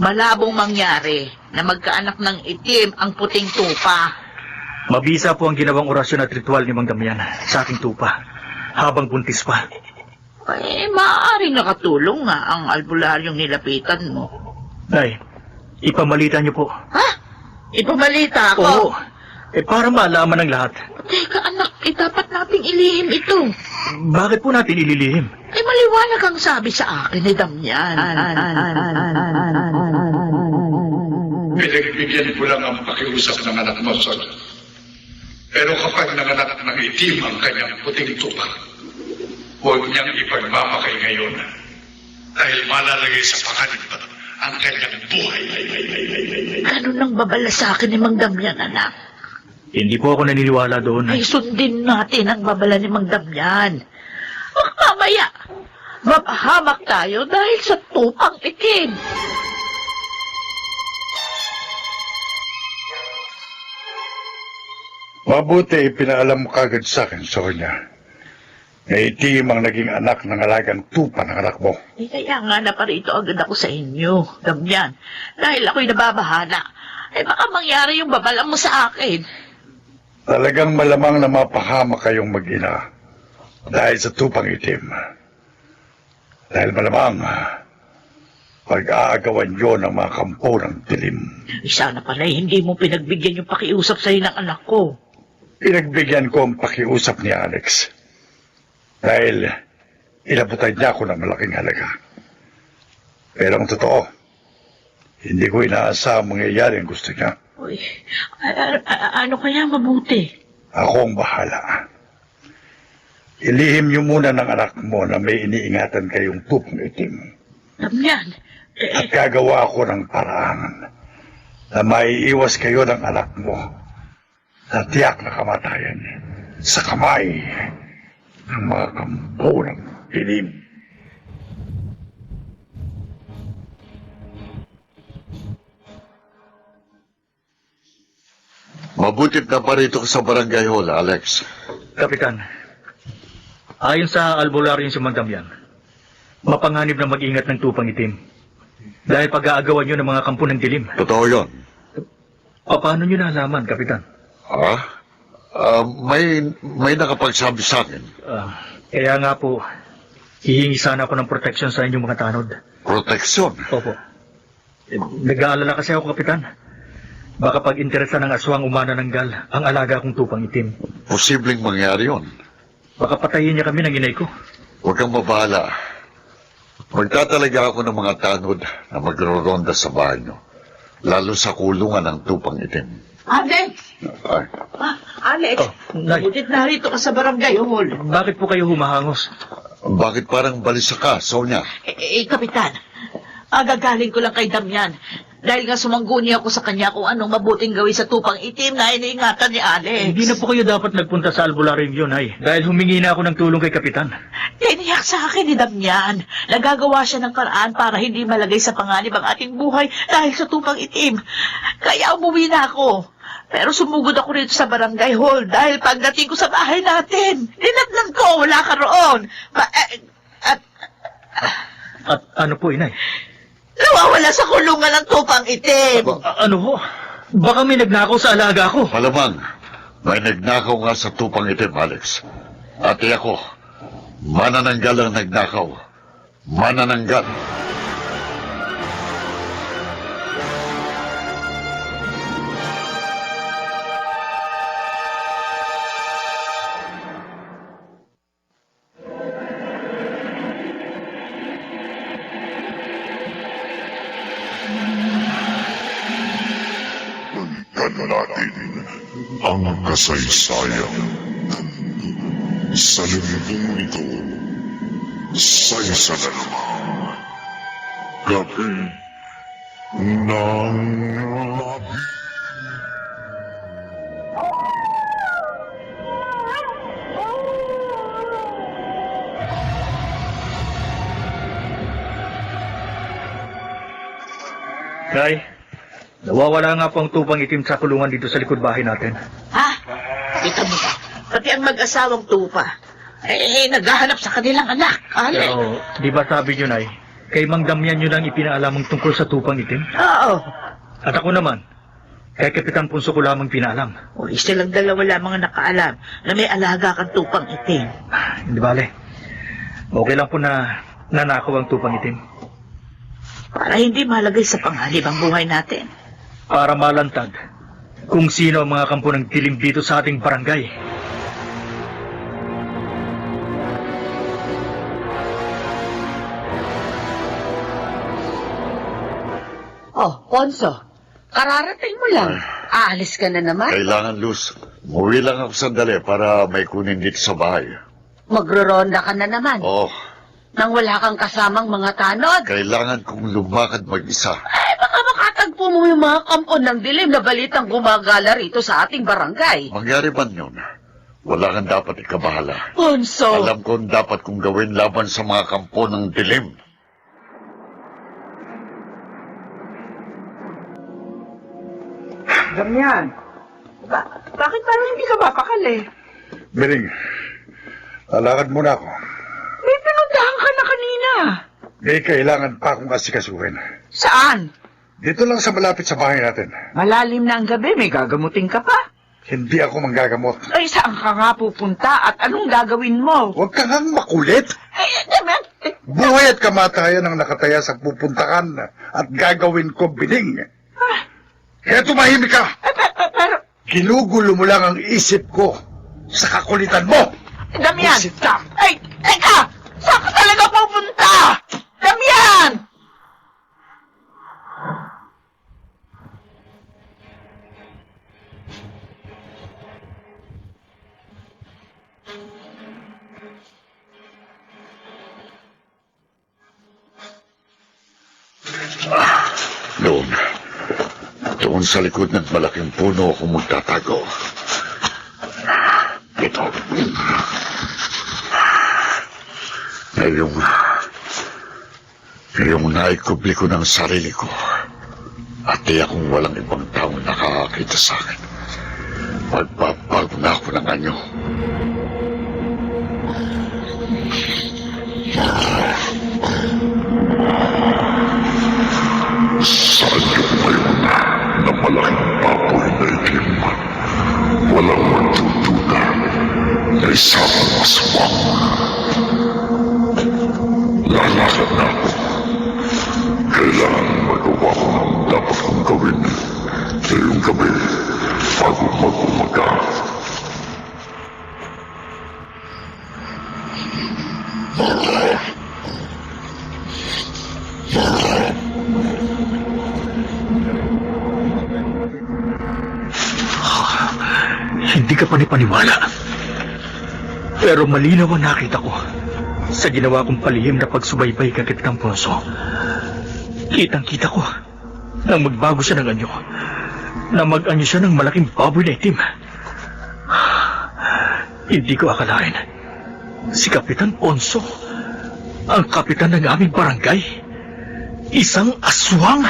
malabong mangyari na magkaanak ng itim ang puting tupa. Mabisa po ang ginawang orasyon at ritual ni Mang Damian sa aking tupa habang buntis pa. Maaaring nakatulong nga ang albularyong nilapitan mo. Nay, ipamalitan niyo po. Ha? Ipamalita ako? Oo, para malaman ng lahat. Teka anak, dapat nating ilihim ito. Bakit po natin ililihim? Maliwanag ang sabi sa akin ni Damian. Pinagbigyan ko lang ang pakiusap ng anak mo, Sol. Pero kapag nanganak ng itim ang kanyang puting tupa, huwag niyang ipagmamakay ngayon dahil malalagay sa panganib ang kanyang buhay. Ganun ang babala sa akin ni Mang Damian, anak. Hindi po ako naniniwala doon. Ay sundin natin ang babala ni Mang Damian. Baka mamaya, mapahamak tayo dahil sa tupang itim. Mabuti ipinaalam mo kagad sa akin, Sonia. Na itim ang naging anak ng alagang tupa ng anak mo. Kaya nga naparito agad ako sa inyo, Damian. Dahil ako'y nababahala. Baka mangyari yung babala mo sa akin. Talagang malamang na mapahama kayong mag-ina dahil sa tupang itim. Dahil malamang pag-aagawan yun ng mga kampo ng dilim. Sana pala hindi mo pinagbigyan yung pakiusap sa'yo ng anak ko. Pinagbigyan ko ang pakiusap ni Alex. Dahil inabutan niya ako ng malaking halaga. Pero ang totoo, hindi ko inaasa ang mangyayari ang gusto niya. Uy, ano kaya mabuti? Ako ang bahala. Ilihim niyo muna ng anak mo na may iniingatan kayong tupang itim. Damian, At gagawa ako ng paraan na maiiwas kayo ng anak mo sa tiyak na kamatayan sa kamay ng mga kampo ng dilim. Mabutit na parito ka sa barangay hall, Alex. Kapitan, ayon sa albularyo si Mang Damian, mapanganib na mag-ingat ng tupang itim. Dahil pag-aagawan nyo ng mga kampo ng dilim. Totoo yon. Paano nyo nalaman, Kapitan? May nakapagsabi sa akin. Kaya nga po, hihingi sana ako ng proteksyon sa inyong mga tanod. Proteksyon. Opo. Nag-aalala kasi ako, Kapitan. Baka pag interesa ng aswang umanananggal ang alaga kong tupang itim. Posibleng mangyari yon. Baka patayin niya kami ng inay ko. Huwag kang mabahala. Magtatalaga ako ng mga tanod na magro-ronda sa bahay nyo. Lalo sa kulungan ng tupang itim. Alex! Ay, Alex! Nay, Butit narito ka sa barangay hall. bakit po kayo humahangos? bakit parang balisa ka, Sonia? Kapitan, agagaling ko lang kay Damian. Dahil nga sumangguni ako sa kanya kung anong mabuting gawin sa tupang itim na iniingatan ni Alex. Hindi na po kayo dapat nagpunta sa albularyo yun, ay. Dahil humingi na ako ng tulong kay Kapitan. Tiniyak sa akin ni Damian. Nagagawa siya ng paraan para hindi malagay sa panganib ang ating buhay dahil sa tupang itim. Kaya umuwi na ako. Pero sumugod ako rito sa barangay hall dahil pagdating ko sa bahay natin, dinatnan ko, wala ka roon. At ano po, inay? Nawawala sa kulungan ng tupang itim. Ano ho? Baka may nagnakaw sa alaga ko. Malamang, may nagnakaw nga sa tupang itim, Alex. Ate ako, manananggal ang nagnakaw. Manananggal. Balikan natin ang kasaysayan. Sa lingkong ito, sa isa na naman, gabi ng labi. Kay, nawawala nga po ang tupang itim sa kulungan dito sa likod bahay natin. Ha? Kita mo ba? Pati ang mag-asawang tupa. Naghahanap sa kanilang anak. Alex. Pero, di ba sabi nyo, Nay, kay Mang Damian nyo lang ipinaalamang tungkol sa tupang itim? Oo. At ako naman, kay Kapitan Punso ko lamang pinaalam. O, silang dalawa lamang ang nakaalam na may alaga kang tupang itim. Hindi bale. Okay lang po na nanakaw ang tupang itim. Para hindi malagay sa panganib ang buhay natin. Para malantad kung sino ang mga kampo ng dilim dito sa ating barangay. Oh, Ponso, kararating mo lang. Aalis ka na naman? Kailangan, Luz. Umuwi lang ako sandali para may kunin dito sa bahay. Magro-ronda ka na naman. Oh, Nang wala kang kasamang mga tanod. kailangan kong lumakad mag-isa. Baka makatagpo mo yung mga kampo ng dilim na balitang gumagala rito sa ating barangay. Mangyari man yun, wala kang dapat ikabahala. Ponso! Alam ko ang dapat kong gawin laban sa mga kampo ng dilim. Damian, bakit parang hindi ka mapakali? Bering, lalakad muna ako. May pinuntahan ka na kanina. May kailangan pa akong asikasuhin. Saan? Dito lang sa malapit sa bahay natin. Malalim na ang gabi, may gagamutin ka pa. Hindi ako manggagamot. Ay, saan ka nga pupunta at anong gagawin mo? Huwag ka ngang makulit. Damian, Buhay at kamatayan ang nakataya sa pupuntahan at gagawin ko bining. Kaya tumahimik ka. pero, Ginugulo mo lang ang isip ko sa kakulitan mo. Damian! Bullshit ka. Ay, teka! Saan ka talaga pupunta? Damian! Doon sa likod ng malaking puno ako magtatago. Ito. Ngayong naikubli ko ng sarili ko at di akong walang ibang taong nakakakita sa akin. Magbabago na ako ng anyo. Saan yung ngayon na malaking baboy? aswang. Lalakad na ako. Kailangan magawa ko ng dapat kong gawin ngayong gabi bago mag-umaga. Hindi ka panipaniwala. Pero malinaw ang nakita ko sa ginawa kong palihim na pagsubaybay kay Kapitang Ponso. Kitang-kita ko nang magbago siya ng anyo, na mag-anyo siya ng malaking baboy na itim. Hindi ko akalain si Kapitan Ponso ang kapitan ng aming barangay. Isang aswang.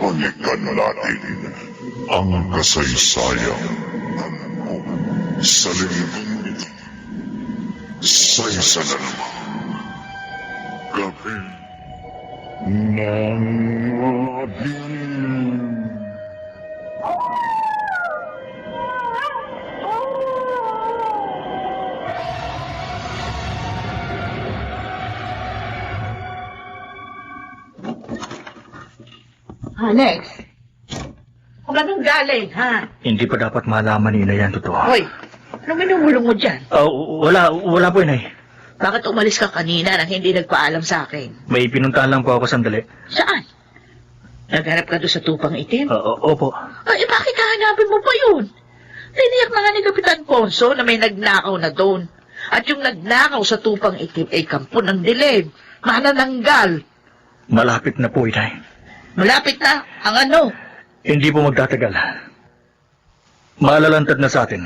Balikan natin ang kasaysayan sa linggong ito. Sa isa na naman, gabi ng madilim. Alex, wala nang galing, ha? Hindi pa dapat malaman ni Inay ang totoo. Hoy, anong minumulong mo dyan? Wala po, Inay. Bakit umalis ka kanina nang hindi nagpaalam sa akin? May pinuntahan lang po ako sandali. Saan? Naghanap ka doon sa tupang itim? Opo. Ay, bakit hahanapin mo pa yun? Tiniyak na nga ni Kapitan Ponso na may nagnakaw na doon. At yung nagnakaw sa tupang itim ay kampo ng dilim, manananggal. Malapit na po, Inay. Malapit na ang ano? Hindi po magtatagal. Malalantad na sa atin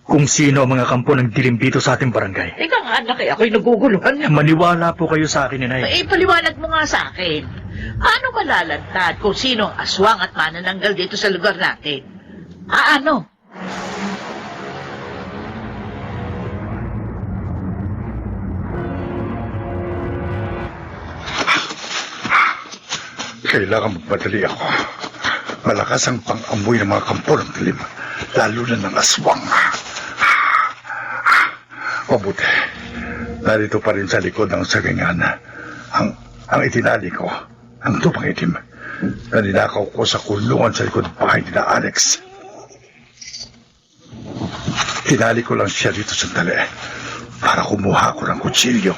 kung sino ang mga kampo ng dilim dito sa ating barangay. Ika nga, anak, ako'y naguguluhan. Maniwala po kayo sa akin, Inay. Eh, paliwanag mo nga sa akin. Paano malalantad kung sino ang aswang at manananggal dito sa lugar natin? Ano? Kailangan magmadali ako. Malakas ang pang-amoy ng mga kampo ng dilim, lalo na ng aswang. Mabuti, narito pa rin sa likod ng sagingan ang itinali ko, ang tupang itim, na ninakaw ko sa kulungan sa likod bahay ni Alex. Tinali ko lang siya dito sandali para kumuha ko ng kutsilyo.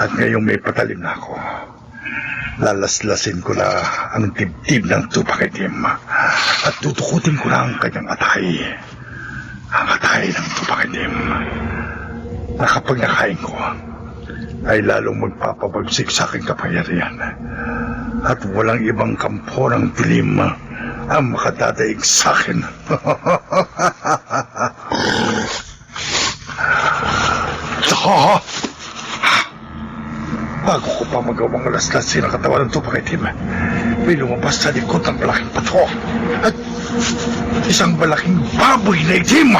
At ngayong may patalim na ako, lalaslasin ko na ang dibdib ng tupang itim at tutukutin ko na ang kanyang atay. Ang atay ng tupang itim na kapag nakain ko, ay lalong magpapabagsik sa aking kapangyarihan. At walang ibang kampo ng dilim ang makadadaig sa akin. Bago ko pa magawang laslasin ang katawan ng tupang itim, may lumabas sa likod ng malaking pato at isang malaking baboy na itim.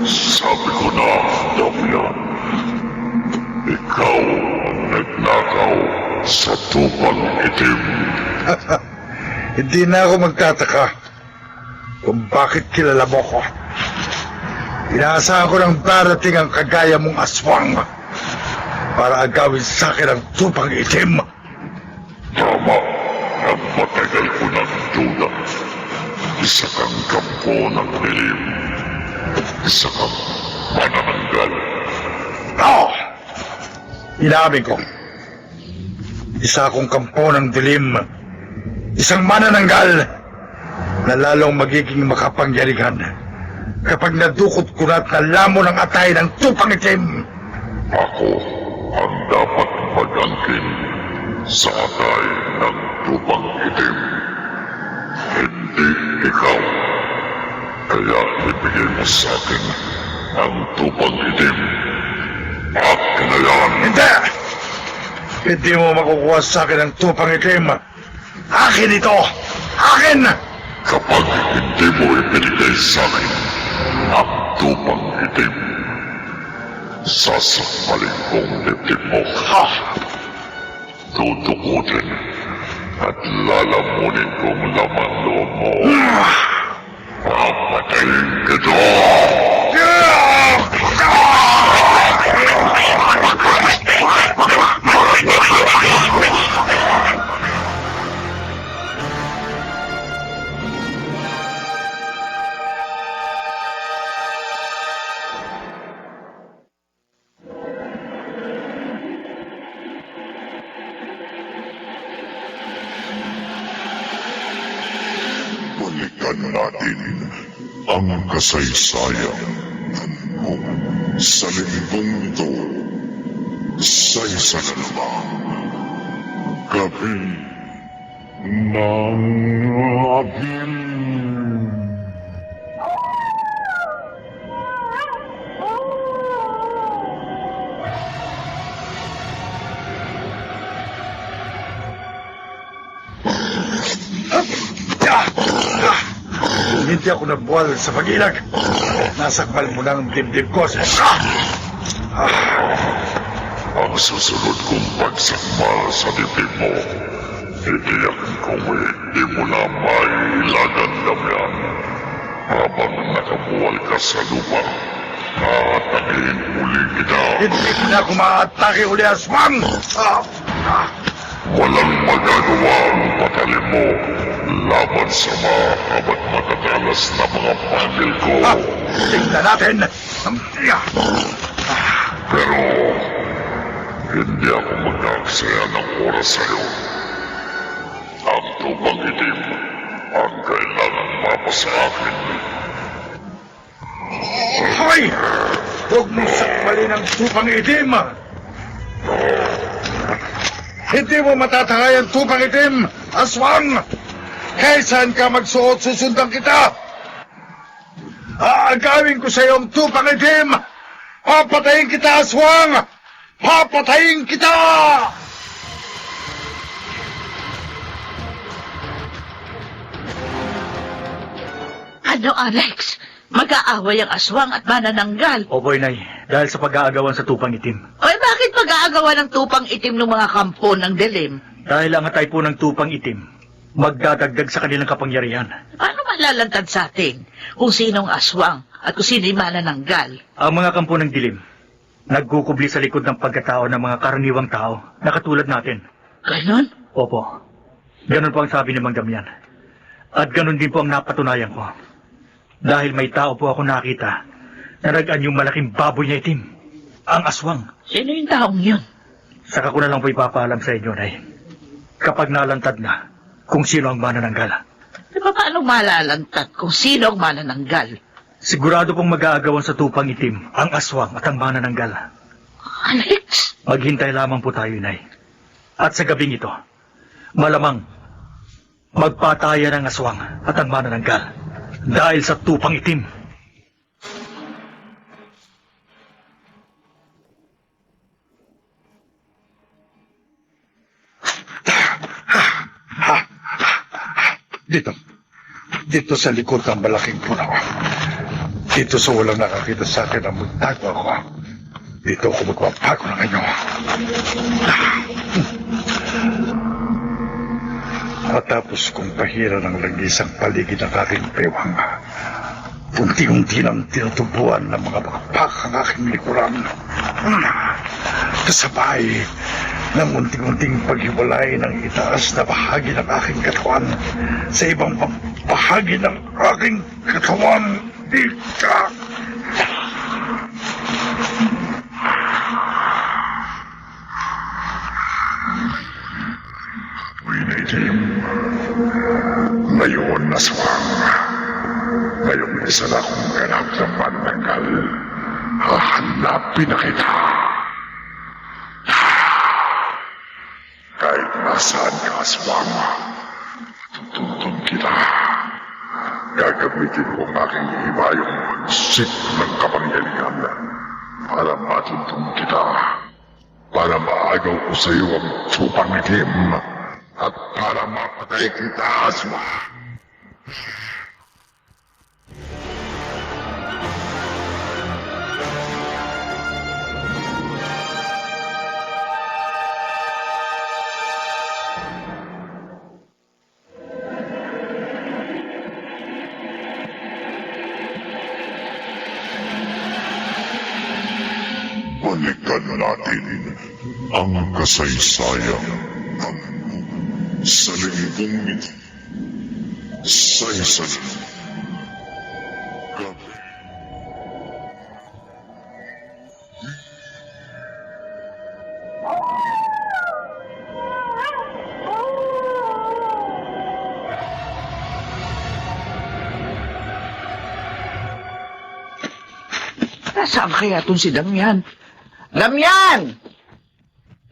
Sabi ko na, Damian, ikaw ang nagnakaw sa tupang itim. Hindi na ako magtataka kung bakit kilala mo ko. Inaasahan ko ng darating ang kagaya mong aswang para agawin sa akin ang tupang itim. Tama, ang matagal ko ng duda. Isa kang kampo ng dilim. Isa kang manananggal. Oo! Inamin ko. Isa akong kampo ng dilim. Isang manananggal na lalong magiging makapangyarihan kapag nadukot ko na at nalamon ang atay ng tupang itim. Ako ang dapat mag-angkin sa atay ng tupang itim. Hindi ikaw. Kaya ibigay mo sa akin ang tupang itim. Akin na yan. Hindi! Hindi mo makukuha sa akin ang tupang itim. Akin ito! Akin! Kapag hindi mo ibinigay sa akin ang tupang itim, sasakmalin kong dibdib mo. Tutukutin at lalamunin kong lamang loob mo. Papatayin kita! Balikan natin ang kasaysayan mo sa linggong ito sa isa na lamang gabi ng abil. Hindi ako nabuwal sa pag-ilag. Nasakmal mo na ang dibdib ko. Ang susunod kong pagsakmal sa dibdib mo, itiyakin kong hindi mo na mailagan damihan. Habang nakabuwal ka sa lupa, aatakin uli kita. Hindi ko na ako maatake uli, aswang! Walang magagawa ang patalim mo laban sa mahabat matatalas na mga pangil ko. Tingnan natin! Pero hindi ako magkakasaya ng oras sa'yo. Ang tupang itim ang kailangan mapa sa akin. Hoy! Huwag mo sakmalin ang tupang itim! Hindi mo matatangay ang tupang itim, aswang! Kahit saan ka magsuot, susundan kita! Aagawin ko sa iyo ang tupang itim! Papatayin kita, aswang! Papatayin kita! Ano, Alex? Mag-aaway ang aswang at manananggal. Opo, Inay. Dahil sa pag-aagawan sa tupang itim. Oy, bakit mag-aagawa ng tupang itim ng mga kampo ng dilim? Dahil ang atay po ng tupang itim, magdadagdag sa kanilang kapangyarihan. Paano malalantad sa atin kung sinong aswang at kung sino'y manananggal? Ang mga kampo ng dilim, nagkukubli sa likod ng pagkatao ng mga karaniwang tao na katulad natin. Ganon? Opo. Ganon po ang sabi ni Mang Damian. At ganon din po ang napatunayan ko. Dahil may tao po ako nakita na nag-anyong malaking baboy na itim. Ang aswang. Sino yung taong yun? Saka ko na lang po ipapaalam sa inyo, Nay. Kapag nalantad na kung sino ang manananggal. Di ba paano malalantad kung sino ang manananggal? Sigurado pong mag-aagawan sa tupang itim ang aswang at ang manananggal. Alex? Maghintay lamang po tayo, Nay. At sa gabing ito, malamang magpatayan ang aswang at ang manananggal dahil sa tupang itim. Dito sa likod ng malaking puno. Dito sa walang nakakita sa akin ang magtago ako. Dito ako magpapago ng inyo. Matapos kong pahira ng langisang paligid ng aking pewang, unti-unti nang tinutubuan ng mga bakpak ang aking likuran. Kasabay ng unting-unting paghiwalay ng itaas na bahagi ng aking katawan sa ibang bahagi ng aking katawan. Ika! Winitim. Ngayon, aswang. Ngayong isa na akong ganap na mananggal. Hahanapin na kita. Kahit nasaan ka, aswang, tutuntun kita. Gagamitin ko ang aking himayong pagsip ng kapangyarihan para matuntun kita. Para maagaw ko sa iyo ang tupang itim. at para mapatay kita, Aswa. Balikan natin ang kasaysayan sa linggong ito sa isang gabi. Nasaan kaya itong si Damian? Damian!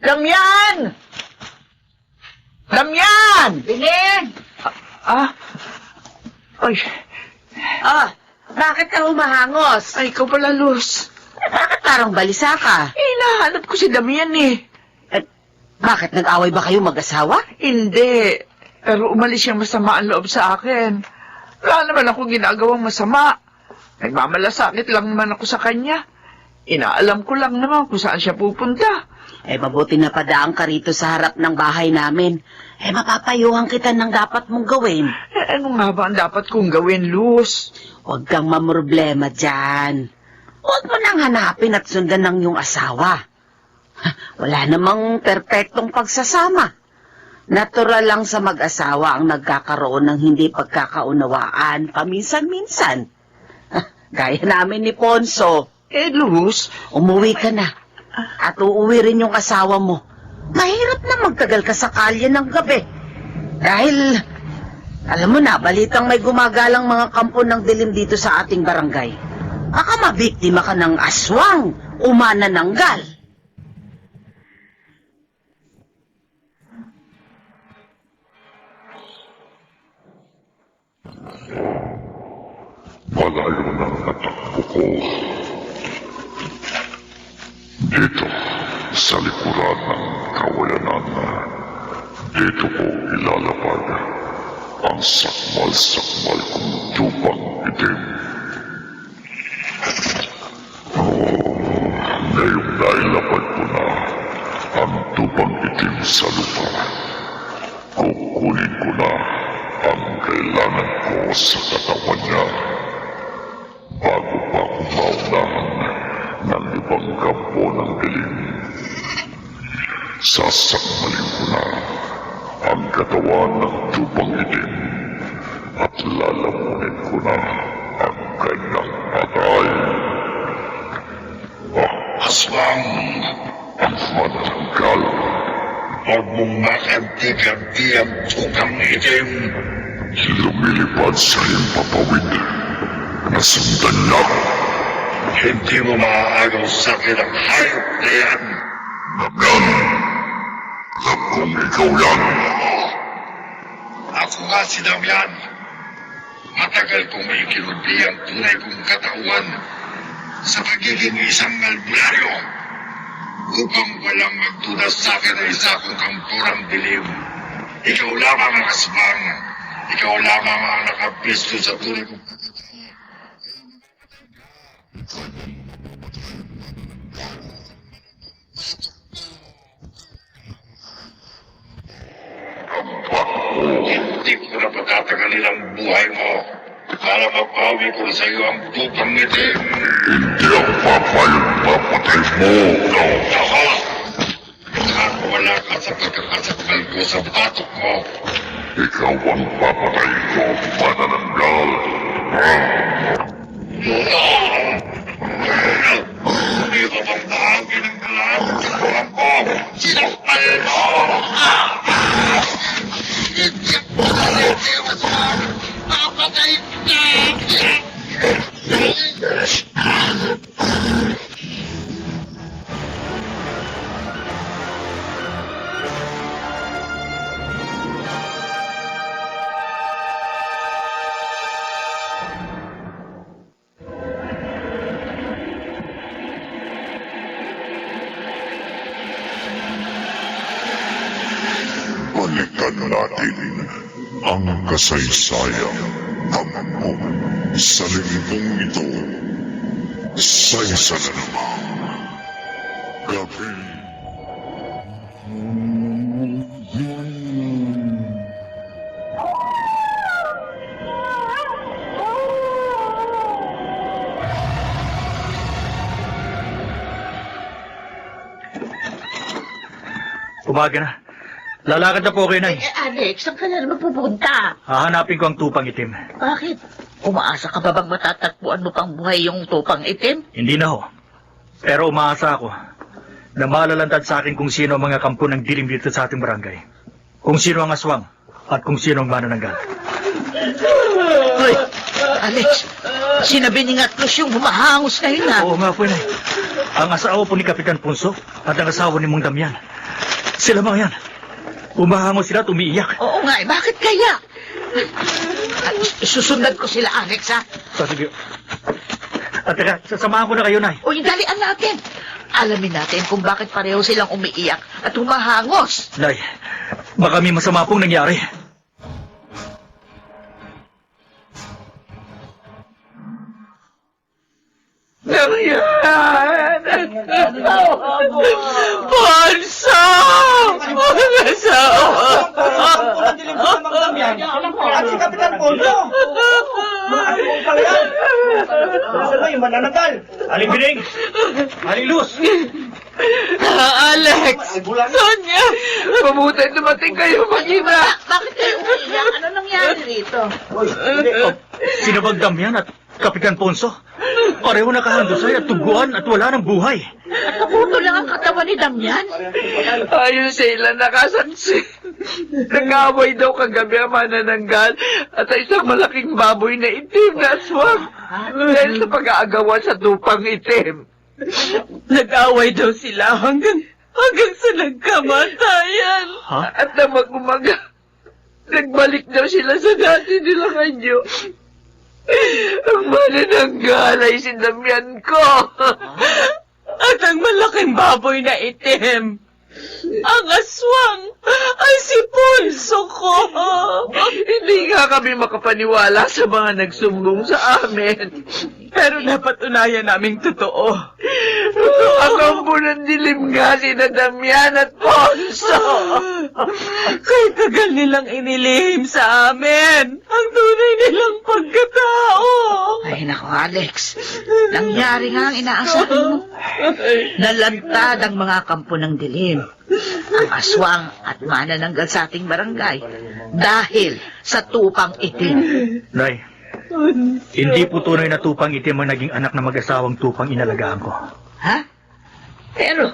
Damian! Damian! Bilin! Ay, Bakit ka humahangos? ay, ikaw pala, Luz. Bakit parang balisa ka? Hinahanap ko si Damian eh. Bakit nag-away ba kayo mag-asawa? Hindi. Pero umalis siyang masama ang loob sa akin. Wala naman akong ginagawang masama. Nagmamalasakit lang naman ako sa kanya. Inaalam ko lang naman kung saan siya pupunta. Mabuti na padaan ka rito sa harap ng bahay namin. Mapapayuhan kita ng dapat mong gawin. Ano nga ba ang dapat kong gawin, Luz? Huwag kang mamroblema dyan. Huwag mo nang hanapin at sundan ng iyong asawa. Wala namang perpektong pagsasama. Natural lang sa mag-asawa ang nagkakaroon ng hindi pagkakaunawaan paminsan-minsan. Gaya namin ni Ponso. Luz, Umuwi ka na. At uuwi rin yung asawa mo. Mahirap na magtagal ka sa kalye ng gabi. Dahil, alam mo na, balitang may gumagalang mga kampo ng dilim dito sa ating barangay. Baka mabiktima ka ng aswang, umanananggal. Malayo na natakbo ko. Dito, sa likuran ng kawayanan, dito ko ilalapag ang sakmal-sakmal kong tupang itim. Ngayong nailapag ko na ang tupang itim sa lupa, kukunin ko na ang kailangan ko sa katawan niya bago pa ako maunahan ng ibang kampo ng dilim. Sasakmalin ko na ang katawan ng tupang itim at lalamunin ko na ang kanyang patay. Aswang! Ang matanggal! Huwag mong makanti-kanti ang tupang itim! Lumilipad sa iyong papawid. Nasundan niya. Hindi mo maaagaw sa akin ang hayop na yan. Damian! Alam kong ikaw yan. Ako nga si Damian. Matagal kong may kinulbi ang tunay kong katawan sa pagiging isang albularyo upang walang magduda sa akin na isa kong kampurang dilim. Ikaw lamang ang asbang. Ikaw lamang ang nakapisto sa tunay kong hindi ko na patatagalin ang buhay mo para mapawi ko sa iyo ang tupang itim. Hindi ako papayag papatay mo. Ako! Wala ka sa pagkakasakal ko sa batok mo. Ikaw ang papatay ko, manananggal. Hindi ko bang bahagi ng lahat ng katawan ko? Sinakpal mo! Hindi ko nalitiwasan! Papatay ka! balikan natin ang kasaysayan tampo sa linggong ito sa isa na namang gabi. Umaga na. Lalakad na po kayo, Nay. Alex, saan ka na naman pupunta? Hahanapin ko ang tupang itim. Bakit? Umaasa ka ba bang matatagpuan mo pang buhay yung tupang itim? Hindi na ho. Pero umaasa ako na malalantad sa akin kung sino ang mga kampo ng dilim dito sa ating barangay. Kung sino ang aswang at kung sino ang manananggal. Hoy, Alex, sinabi ni Ngatlos yung humahangos na yun, ha? Oo nga po, Nay. Ang asawa po ni Kapitan Punso at ang asawa ni Mong Damian. Sila mga yan. Umahangos sila at umiiyak. Oo nga, bakit kaya? At susundan ko sila, Alex, ha? So, sige. At teka, sasamahan ko na kayo, Nay. O, dalian natin. Alamin natin kung bakit pareho silang umiiyak at humahangos. Nay, baka may masama pong nangyari. Ponso! Mga asawa! At si Kapitan Ponso! Mga alimong pala yan! Nasaan na yung manananggal? Aling Bining! Aling Luz! Alex! Sonia! Mabuti dumating kayo mag-ina! Bakit kayo umiiyak? Ano nangyari rito? Sino bang Damian at Kapitan Ponso? Pareho nakahandusay at tuguan at wala ng buhay. At nabuto lang ang katawan ni Damian. Ayon sila nakasansin. Nag-away daw kagabi ang manananggal at isang malaking baboy na itim na aswang dahil sa pag-aagawan sa tupang itim. Nag-away daw sila hanggang sa nagkamatayan. Ha? At na mag-umaga, nagbalik daw sila sa dati nilang anyo. Ang manananggal ay si Damian ko. At ang malaking baboy na itim. Ang aswang ay si Ponso ko. Hindi nga kami makapaniwala sa mga nagsumbong sa amin. Pero dapat unayan naming totoo. Ang kampo ng dilim nga si Damian at Ponso. Kaya tagal nilang inilihim sa amin ang tunay nilang pagkatao. Ay, nako, Alex. Nangyari nga ang inaasahan mo. Nalantad ang mga kampo ng dilim. Ang aswang at manananggal sa ating barangay dahil sa tupang itim. Nay, hindi po tunay na tupang itim ang naging anak na mag-asawang tupang inalagaan ko. Ha? Pero,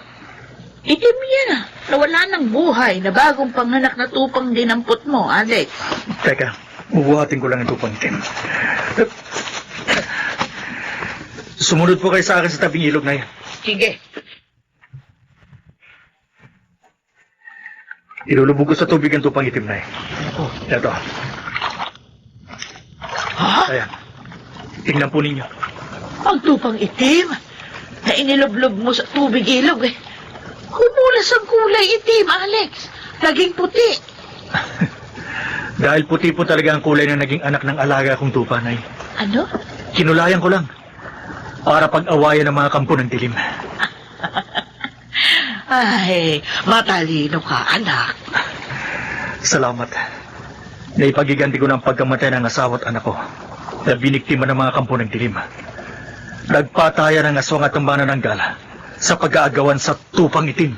itim yan ah. Nawala ng buhay na bagong panganak na tupang dinampot mo, Alex. Teka, bubuhatin ko lang ang tupang itim. Sumunod po kayo sa akin sa tabing ilog na yan. Sige. Ilulubog ko sa tubig ang tupang itim na yan. Ito. Ha? Ayan. Tingnan po ninyo. Ang tupang itim na inilublob mo sa tubig ilog eh. Humulas ang kulay itim, Alex. Naging puti. Dahil puti po talaga ang kulay ng naging anak ng alaga kong tupa, Nay. Ano? Kinulayan ko lang. Para pag-awayan ng mga kampo ng dilim. Ay, matalino ka, anak. Salamat. Naipagiganti ko ng pagkamatay ng asawa at anak ko na biniktima ng mga kampo ng dilim. Nagpataya ng aswang at ang manananggal sa pag-aagawan sa tupang itim.